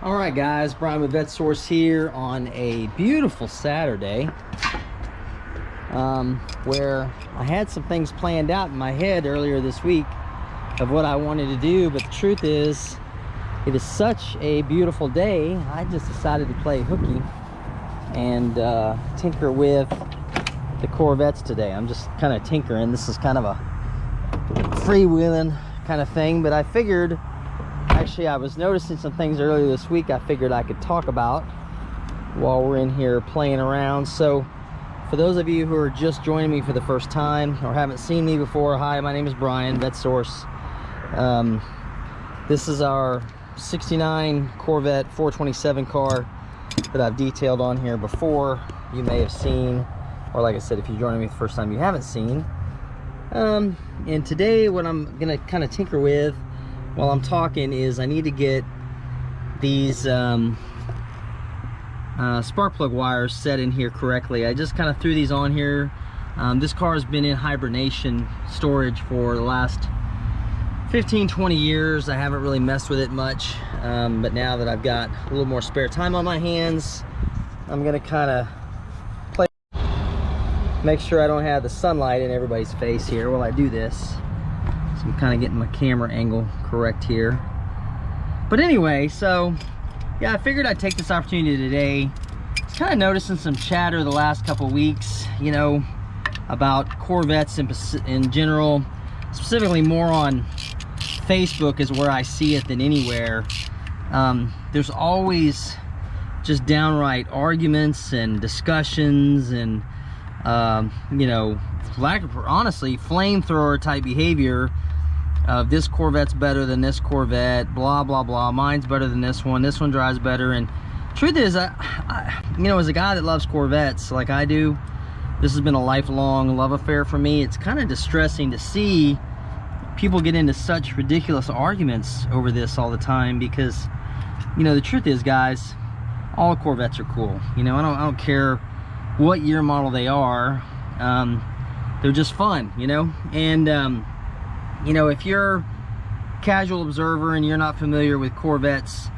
All right, guys, Brian with VetteSource here on a beautiful Saturday, where I had some things planned out in my head earlier this week of what I wanted to do, but the truth is, it is such a beautiful day, I just decided to play hooky and tinker with the Corvettes today. I'm just kind of tinkering. This is kind of a freewheeling kind of thing, but I figured, actually I was noticing some things earlier this week I figured I could talk about while we're in here playing around. So for those of you who are just joining me for the first time or haven't seen me before, hi, my name is Brian, VetteSource. This is our 69 Corvette 427 car that I've detailed on here before. You may have seen, or like I said, if you're joining me the first time, you haven't seen. And today what I'm gonna kind of tinker with while I'm talking is I need to get these spark plug wires set in here correctly. I just kind of threw these on here. This car has been in hibernation storage for the last 15-20 years. I haven't really messed with it much, but now that I've got a little more spare time on my hands, I'm gonna kind of make sure I don't have the sunlight in everybody's face here while I do this. So I'm kind of getting my camera angle correct here. But anyway, so yeah, I figured I'd take this opportunity today. I was kind of noticing some chatter the last couple weeks, you know, about Corvettes in general, specifically more on Facebook is where I see it than anywhere. There's always just downright arguments and discussions and you know, honestly, flamethrower type behavior of this Corvette's better than this Corvette, blah blah blah, mine's better than this one drives better. And truth is, I you know, as a guy that loves Corvettes like I do, this has been a lifelong love affair for me. It's kind of distressing to see people get into such ridiculous arguments over this all the time, because you know, the truth is, guys, all Corvettes are cool. You know, I don't care what year model they are. They're just fun, you know. And you know, if you're a casual observer and you're not familiar with Corvettes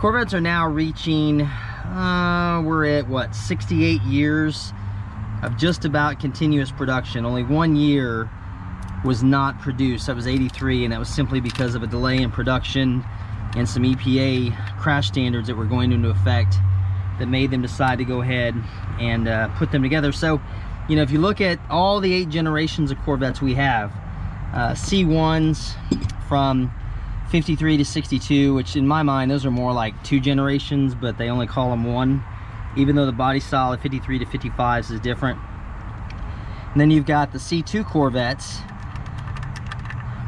are now reaching we're at what, 68 years of just about continuous production. Only 1 year was not produced. That was 83, and that was simply because of a delay in production and some EPA crash standards that were going into effect that made them decide to go ahead and put them together. So, you know, if you look at all the 8 generations of Corvettes we have, C1s from 53 to 62, which in my mind, those are more like 2 generations, but they only call them 1, even though the body style of 53 to 55s is different. And then you've got the C2 Corvettes,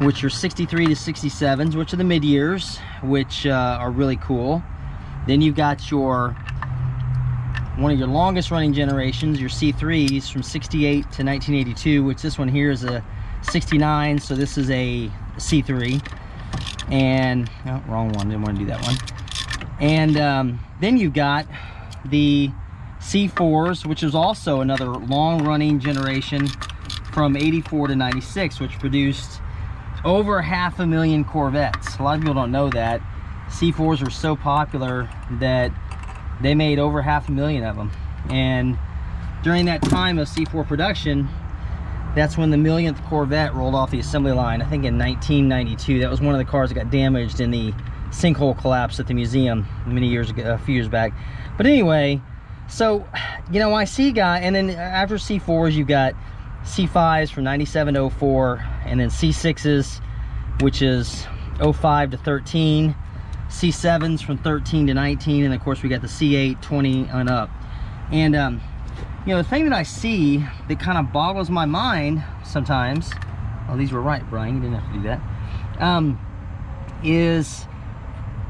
which are 63 to 67s, which are the mid years, which are really cool. Then you've got one of your longest running generations, your C3s from 68 to 1982, which this one here is a 69, so this is a C3. And oh, wrong one, didn't want to do that one. And then you've got the C4s, which is also another long running generation from 84 to 96, which produced over 500,000 Corvettes. A lot of people don't know that. C4s were so popular that they made over 500,000 of them. And during that time of C4 production, that's when the 1,000th Corvette rolled off the assembly line. I think in 1992. That was one of the cars that got damaged in the sinkhole collapse at the museum many years ago, a few years back. But anyway, so you know, I see and then after C4s you've got C5s from 97 to 04, and then C6s, which is 05 to 13, C7s from 13 to 19, and of course we got the C8, 20 and up. And you know, the thing that I see that kind of boggles my mind sometimes, oh, these were right, Brian, you didn't have to do that, is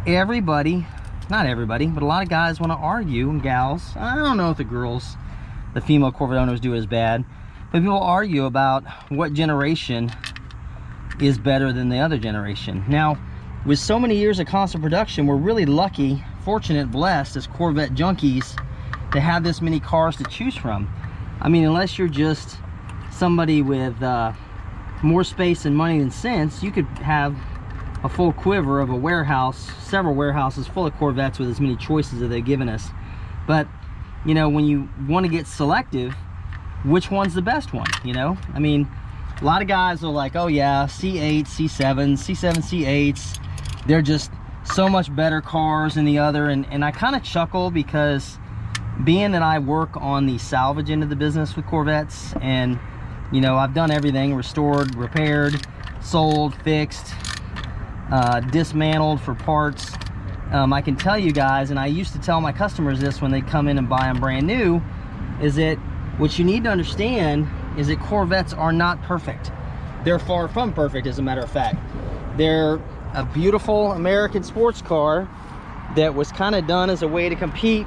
everybody, not everybody, but a lot of guys want to argue, and gals, I don't know if the female Corvette owners do it as bad, but people argue about what generation is better than the other generation. Now, with so many years of constant production, we're really lucky, fortunate, blessed as Corvette junkies to have this many cars to choose from. I mean, unless you're just somebody with more space and money than sense, you could have a full quiver of a warehouse, several warehouses full of Corvettes with as many choices that they've given us. But you know, when you want to get selective, which one's the best one? You know, I mean, a lot of guys are like, oh yeah, C8, C7, C7, C8s, they're just so much better cars than the other. And I kind of chuckle because being that I work on the salvage end of the business with Corvettes, and you know, I've done everything: restored, repaired, sold, fixed, dismantled for parts. I can tell you guys, and I used to tell my customers this when they come in and buy them brand new, is that what you need to understand is that Corvettes are not perfect. They're far from perfect, as a matter of fact. They're a beautiful American sports car that was kind of done as a way to compete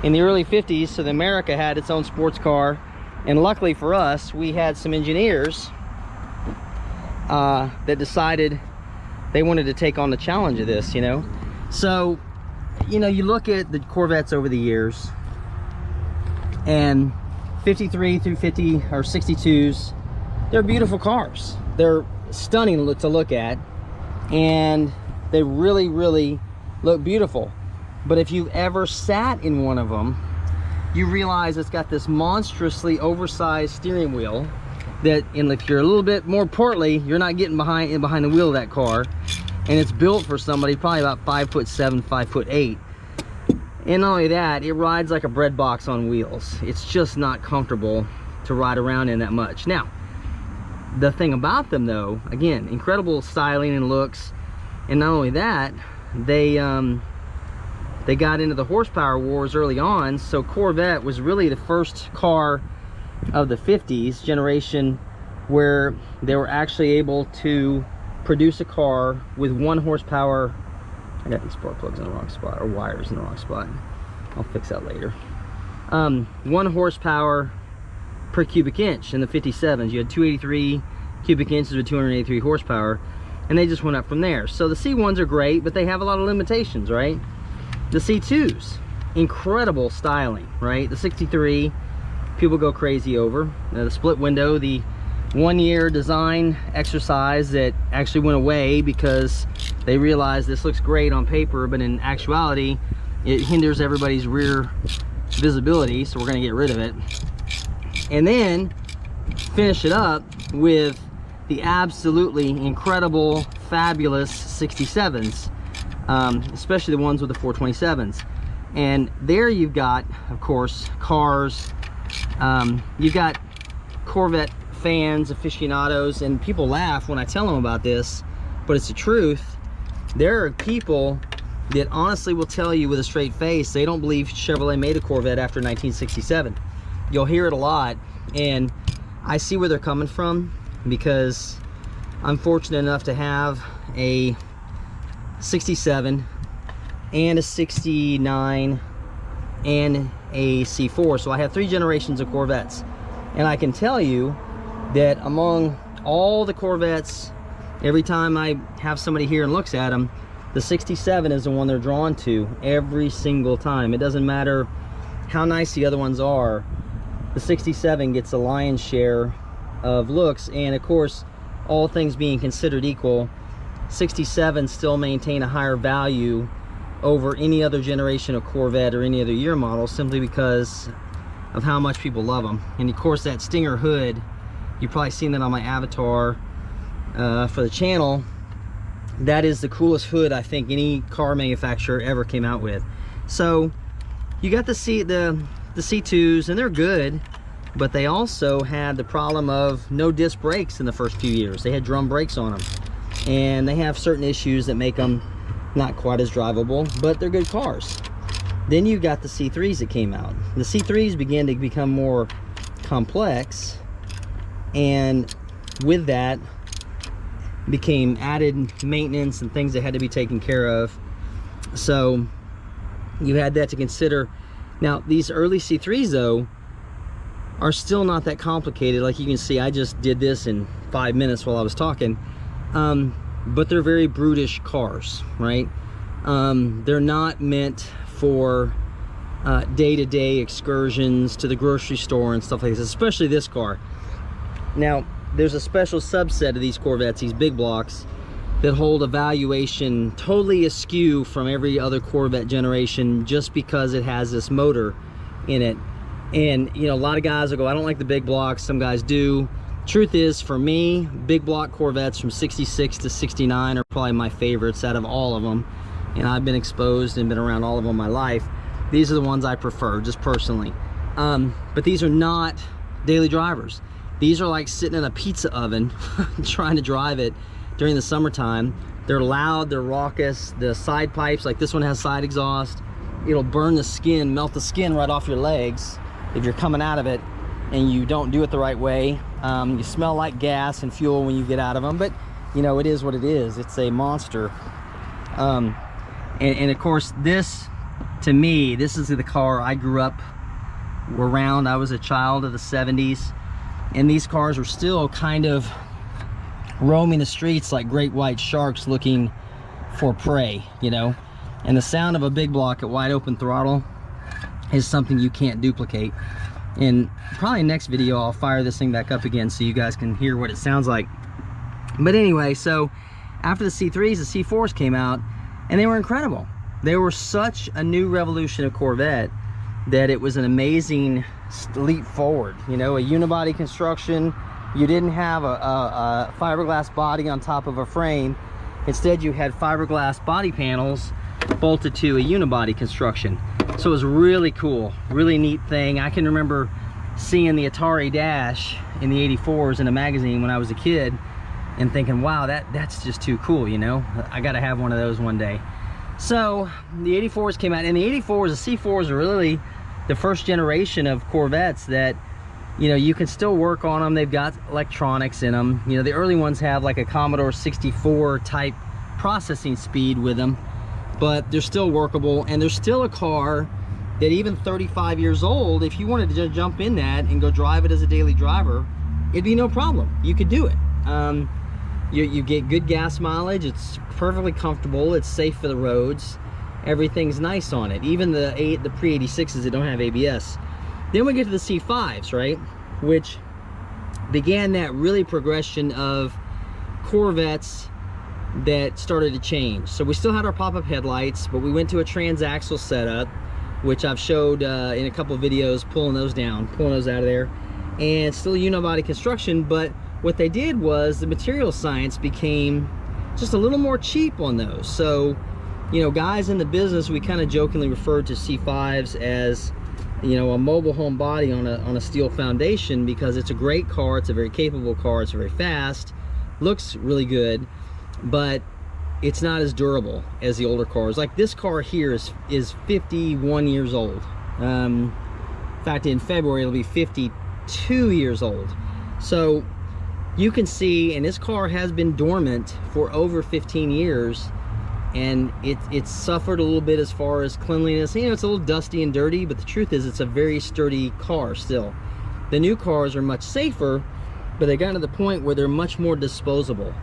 in the early 50s, so that America had its own sports car. And luckily for us, we had some engineers that decided they wanted to take on the challenge of this, you know. So, you know, you look at the Corvettes over the years, and 53 through 50 or 62s, they're beautiful cars. They're stunning to look at, and they really, really look beautiful. But if you've ever sat in one of them, you realize it's got this monstrously oversized steering wheel that, and if you're a little bit more portly, you're not getting behind the wheel of that car. And it's built for somebody probably about 5'7", 5'8". And not only that, it rides like a bread box on wheels. It's just not comfortable to ride around in that much. Now, the thing about them though, again, incredible styling and looks. And not only that, they got into the horsepower wars early on. So Corvette was really the first car of the 50s generation where they were actually able to produce a car with 1 horsepower. I got these spark plugs in the wrong spot, or wires in the wrong spot. I'll fix that later. 1 horsepower per cubic inch in the 57s. You had 283 cubic inches with 283 horsepower, and they just went up from there. So the C1s are great, but they have a lot of limitations, right? The C2s, incredible styling, right? The 63, people go crazy over. The split window, the 1-year design exercise that actually went away because they realized this looks great on paper, but in actuality it hinders everybody's rear visibility, so we're going to get rid of it. And then finish it up with the absolutely incredible, fabulous 67s, especially the ones with the 427s. And there you've got, of course, cars. You've got Corvette fans, aficionados, and people laugh when I tell them about this, but it's the truth. There are people that honestly will tell you with a straight face they don't believe Chevrolet made a Corvette after 1967. You'll hear it a lot, and I see where they're coming from, because I'm fortunate enough to have a 67 and a 69 and a C4, so I have 3 generations of Corvettes. And I can tell you that among all the Corvettes, every time I have somebody here and looks at them, the 67 is the one they're drawn to every single time. It doesn't matter how nice the other ones are, the 67 gets a lion's share of looks. And of course, all things being considered equal, 67 still maintain a higher value over any other generation of Corvette or any other year model, simply because of how much people love them. And of course, that Stinger hood, you've probably seen that on my avatar for the channel. That is the coolest hood I think any car manufacturer ever came out with. So you got the C2s, and they're good, but they also had the problem of no disc brakes in the first few years. They had drum brakes on them, and they have certain issues that make them not quite as drivable, but they're good cars. Then you got the C3s that came out. The C3s began to become more complex, and with that became added maintenance and things that had to be taken care of. So you had that to consider. Now these early C3s though are still not that complicated. Like you can see, I just did this in 5 minutes while I was talking. But they're very brutish cars, right? They're not meant for day-to-day excursions to the grocery store and stuff like this, especially this car. Now there's a special subset of these Corvettes, these big blocks, that hold a valuation totally askew from every other Corvette generation just because it has this motor in it. And you know, a lot of guys will go, I don't like the big blocks. Some guys do. Truth is, for me, big block Corvettes from 66 to 69 are probably my favorites out of all of them. And I've been exposed and been around all of them my life. These are the ones I prefer, just personally. But these are not daily drivers. These are like sitting in a pizza oven trying to drive it during the summertime. They're loud, they're raucous. The side pipes, like this one has side exhaust. It'll burn the skin, melt the skin right off your legs if you're coming out of it and you don't do it the right way. You smell like gas and fuel when you get out of them, but you know, it is what it is. It's a monster. And of course, this, to me, this is the car I grew up around. I was a child of the 70s, and these cars were still kind of roaming the streets like great white sharks looking for prey, you know. And the sound of a big block at wide open throttle is something you can't duplicate. And probably next video I'll fire this thing back up again so you guys can hear what it sounds like. But anyway, so after the C3s, the C4s came out, and they were incredible. They were such a new revolution of Corvette that it was an amazing leap forward. You know, a unibody construction. You didn't have a fiberglass body on top of a frame. Instead, you had fiberglass body panels bolted to a unibody construction. So it was really cool, really neat thing. I can remember seeing the Atari Dash in the 84s in a magazine when I was a kid and thinking, wow, that's just too cool, you know? I gotta have one of those one day. So the 84s came out, and the 84s, the C4s are really the first generation of Corvettes that, you know, you can still work on them. They've got electronics in them. You know, the early ones have like a Commodore 64 type processing speed with them, but they're still workable, and there's still a car that even 35 years old, if you wanted to just jump in that and go drive it as a daily driver, it'd be no problem. You could do it. You get good gas mileage. It's perfectly comfortable. It's safe for the roads. Everything's nice on it. Even the pre-86s that don't have ABS. Then we get to the C5s, right? Which began that really progression of Corvettes that started to change. So we still had our pop-up headlights, but we went to a transaxle setup, which I've showed in a couple of videos, pulling those out of there. And still unibody construction, but what they did was the material science became just a little more cheap on those. So, you know, guys in the business, we kind of jokingly referred to C5s as, you know, a mobile home body on a steel foundation, because it's a great car, it's a very capable car, it's very fast, looks really good, but it's not as durable as the older cars. Like this car here is 51 years old. In fact, in February it'll be 52 years old. So you can see, and this car has been dormant for over 15 years, and it's suffered a little bit as far as cleanliness. You know, it's a little dusty and dirty, but the truth is it's a very sturdy car still. The new cars are much safer, but they got to the point where they're much more disposable.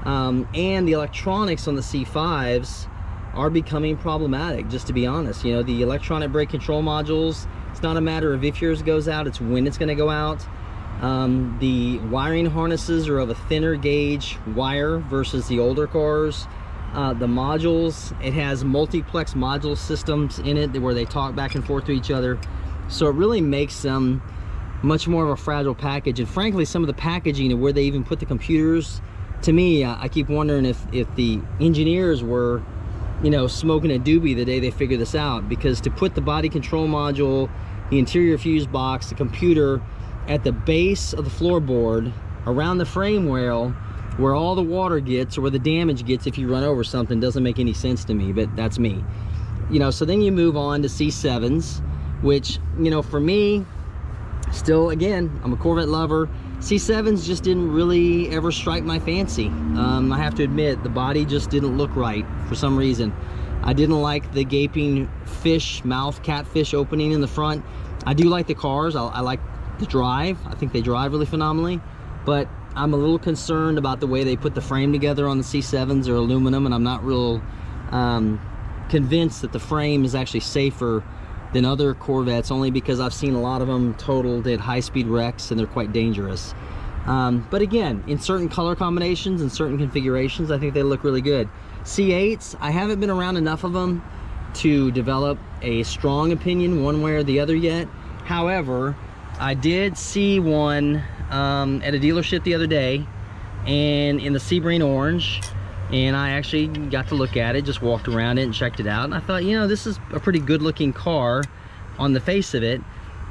And the electronics on the C5s are becoming problematic, just to be honest. You know, the electronic brake control modules, it's not a matter of if yours goes out, it's when it's going to go out. The wiring harnesses are of a thinner gauge wire versus the older cars. The modules, it has multiplex module systems in it where they talk back and forth to each other. So it really makes them much more of a fragile package. And frankly, some of the packaging and where they even put the computers, to me, I keep wondering if the engineers were, you know, smoking a doobie the day they figured this out. Because to put the body control module, the interior fuse box, the computer at the base of the floorboard around the frame rail where all the water gets, or where the damage gets if you run over something, doesn't make any sense to me, but that's me. You know, so then you move on to C7s, which, you know, for me, still, again, I'm a Corvette lover. C7s just didn't really ever strike my fancy. I have to admit, the body just didn't look right for some reason. I didn't like the gaping fish mouth, catfish opening in the front. I do like the cars. I like the drive. I think they drive really phenomenally, but I'm a little concerned about the way they put the frame together on the C7s. They're aluminum, and I'm not real convinced that the frame is actually safer than other Corvettes, only because I've seen a lot of them totaled at high-speed wrecks, and they're quite dangerous. But again, in certain color combinations and certain configurations, I think they look really good. C8s, I haven't been around enough of them to develop a strong opinion one way or the other yet. However, I did see one at a dealership the other day, and in the sea green orange, and I actually got to look at it, just walked around it and checked it out, and I thought, you know, this is a pretty good looking car on the face of it.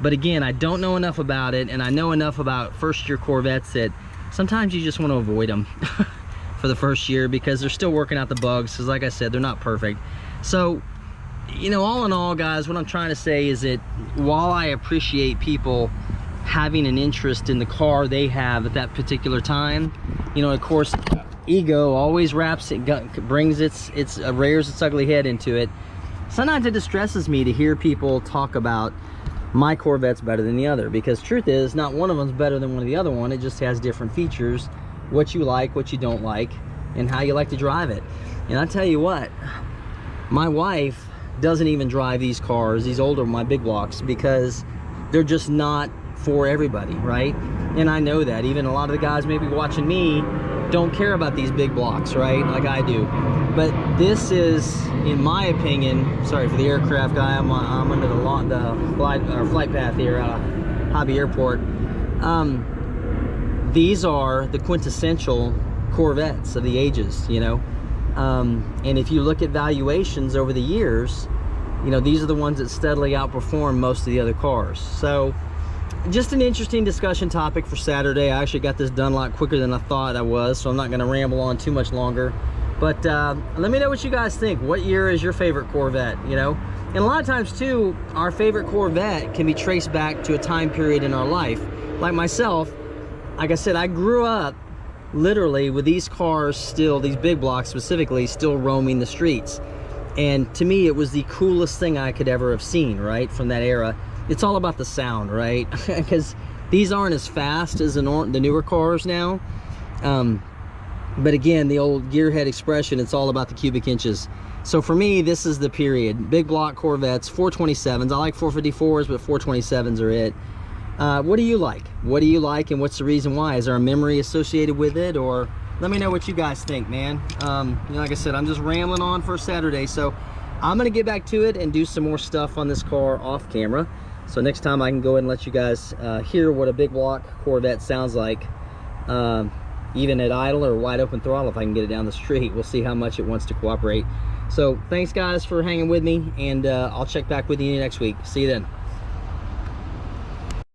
But again, I don't know enough about it, and I know enough about first year Corvettes that sometimes you just want to avoid them for the first year, because they're still working out the bugs, because like I said, they're not perfect. So, you know, all in all, guys, what I'm trying to say is that while I appreciate people having an interest in the car they have at that particular time, you know, of course, ego always rears its ugly head into it. Sometimes it distresses me to hear people talk about my Corvette's better than the other, because truth is, not one of them's better than one of the other one. It just has different features, what you like, what you don't like, and how you like to drive it. And I tell you what, my wife doesn't even drive these cars, these older, my big blocks, because they're just not for everybody, right? And I know that even a lot of the guys maybe watching me don't care about these big blocks, right, like I do. But this is, in my opinion, sorry for the aircraft guy, I'm under the flight path here at Hobby Airport. These are the quintessential Corvettes of the ages, you know. And if you look at valuations over the years, you know, these are the ones that steadily outperform most of the other cars. So just an interesting discussion topic for Saturday. I actually got this done a lot quicker than I thought I was, so I'm not going to ramble on too much longer. But let me know what you guys think. What year is your favorite Corvette, you know? And a lot of times too, our favorite Corvette can be traced back to a time period in our life. Like myself, like I said, I grew up literally with these cars still, these big blocks specifically, still roaming the streets. And to me, it was the coolest thing I could ever have seen, right, from that era. It's all about the sound, right? Because these aren't as fast as the newer cars now. But again, the old gearhead expression, it's all about the cubic inches. So for me, this is the period. Big block Corvettes, 427s. I like 454s, but 427s are it. What do you like? What do you like, and what's the reason why? Is there a memory associated with it? Or let me know what you guys think, man. You know, like I said, I'm just rambling on for Saturday, so I'm gonna get back to it and do some more stuff on this car off camera. So next time I can go ahead and let you guys hear what a big block Corvette sounds like, even at idle or wide open throttle, if I can get it down the street. We'll see how much it wants to cooperate. So thanks guys for hanging with me, and I'll check back with you next week. See you then.